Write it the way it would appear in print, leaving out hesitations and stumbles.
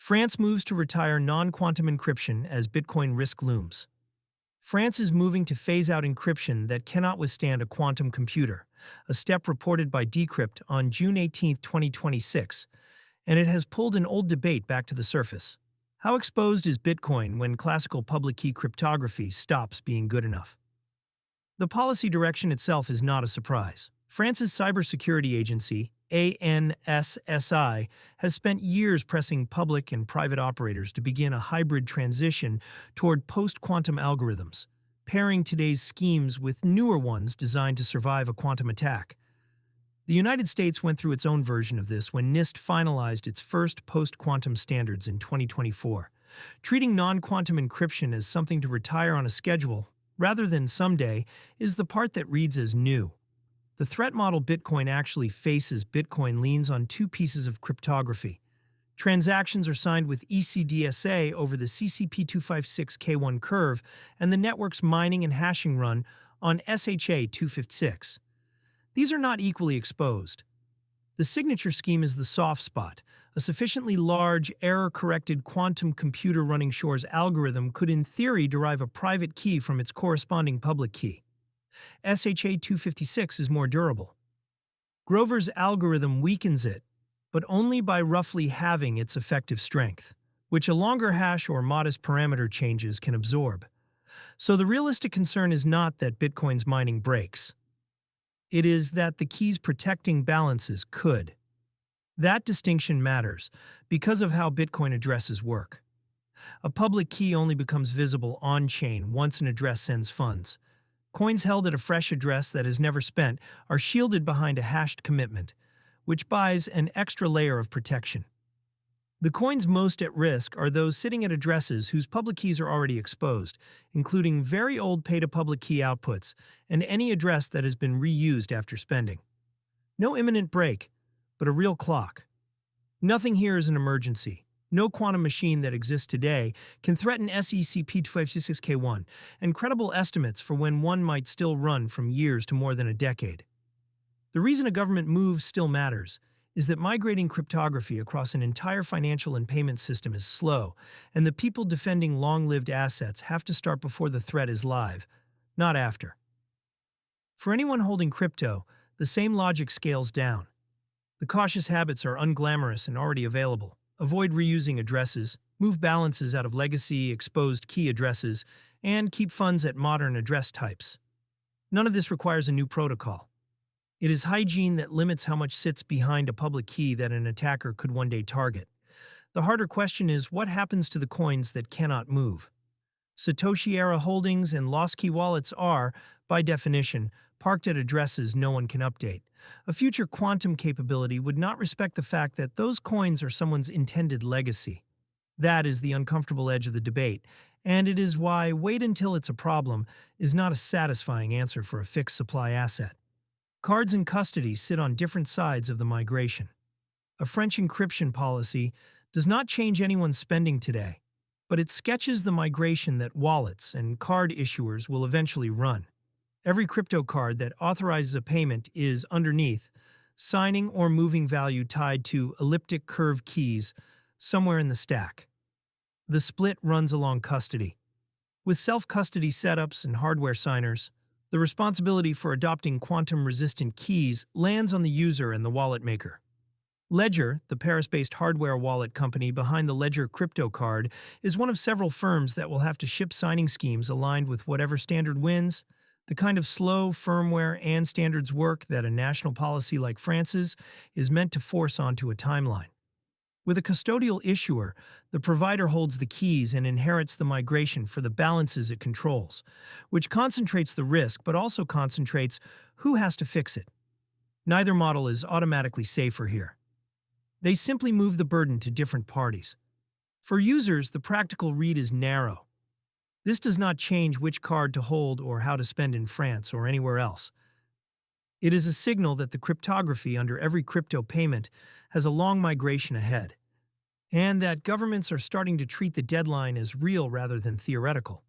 France moves to retire non-quantum encryption as Bitcoin risk looms. France is moving to phase out encryption that cannot withstand a quantum computer, a step reported by Decrypt on June 18, 2026, and it has pulled an old debate back to the surface. How exposed is Bitcoin when classical public key cryptography stops being good enough? The policy direction itself is not a surprise. France's cybersecurity agency, ANSSI, has spent years pressing public and private operators to begin a hybrid transition toward post-quantum algorithms, pairing today's schemes with newer ones designed to survive a quantum attack. The United States went through its own version of this when NIST finalized its first post-quantum standards in 2024. Treating non-quantum encryption as something to retire on a schedule, rather than someday, is the part that reads as new. The threat model Bitcoin actually faces Bitcoin leans on two pieces of cryptography. Transactions are signed with ECDSA over the CCP256K1 curve, and the network's mining and hashing run on SHA-256. These are not equally exposed. The signature scheme is the soft spot. A sufficiently large, error-corrected quantum computer running Shor's algorithm could in theory derive a private key from its corresponding public key. SHA-256 is more durable. Grover's algorithm weakens it, but only by roughly halving its effective strength, which a longer hash or modest parameter changes can absorb. So the realistic concern is not that Bitcoin's mining breaks. It is that the key's protecting balances could. That distinction matters because of how Bitcoin addresses work. A public key only becomes visible on-chain once an address sends funds. Coins held at a fresh address that is never spent are shielded behind a hashed commitment, which buys an extra layer of protection. The coins most at risk are those sitting at addresses whose public keys are already exposed, including very old pay-to-public key outputs and any address that has been reused after spending. No imminent break, but a real clock. Nothing here is an emergency. No quantum machine that exists today can threaten SECP256K1, and credible estimates for when one might still run from years to more than a decade. The reason a government move still matters is that migrating cryptography across an entire financial and payment system is slow, and the people defending long-lived assets have to start before the threat is live, not after. For anyone holding crypto, the same logic scales down. The cautious habits are unglamorous and already available. Avoid reusing addresses, move balances out of legacy exposed key addresses, and keep funds at modern address types. None of this requires a new protocol. It is hygiene that limits how much sits behind a public key that an attacker could one day target. The harder question is, what happens to the coins that cannot move? Satoshi-era holdings and lost key wallets are, by definition, parked at addresses no one can update. A future quantum capability would not respect the fact that those coins are someone's intended legacy. That is the uncomfortable edge of the debate, and it is why wait until it's a problem is not a satisfying answer for a fixed supply asset. Cards in custody sit on different sides of the migration. A French encryption policy does not change anyone's spending today, but it sketches the migration that wallets and card issuers will eventually run. Every crypto card that authorizes a payment is, underneath, signing or moving value tied to elliptic curve keys somewhere in the stack. The split runs along custody. With self-custody setups and hardware signers, the responsibility for adopting quantum-resistant keys lands on the user and the wallet maker. Ledger, the Paris-based hardware wallet company behind the Ledger crypto card, is one of several firms that will have to ship signing schemes aligned with whatever standard wins, the kind of slow firmware and standards work that a national policy like France's is meant to force onto a timeline. With a custodial issuer, the provider holds the keys and inherits the migration for the balances it controls, which concentrates the risk but also concentrates who has to fix it. Neither model is automatically safer here. They simply move the burden to different parties. For users, the practical read is narrow. This does not change which card to hold or how to spend in France or anywhere else. It is a signal that the cryptography under every crypto payment has a long migration ahead, and that governments are starting to treat the deadline as real rather than theoretical.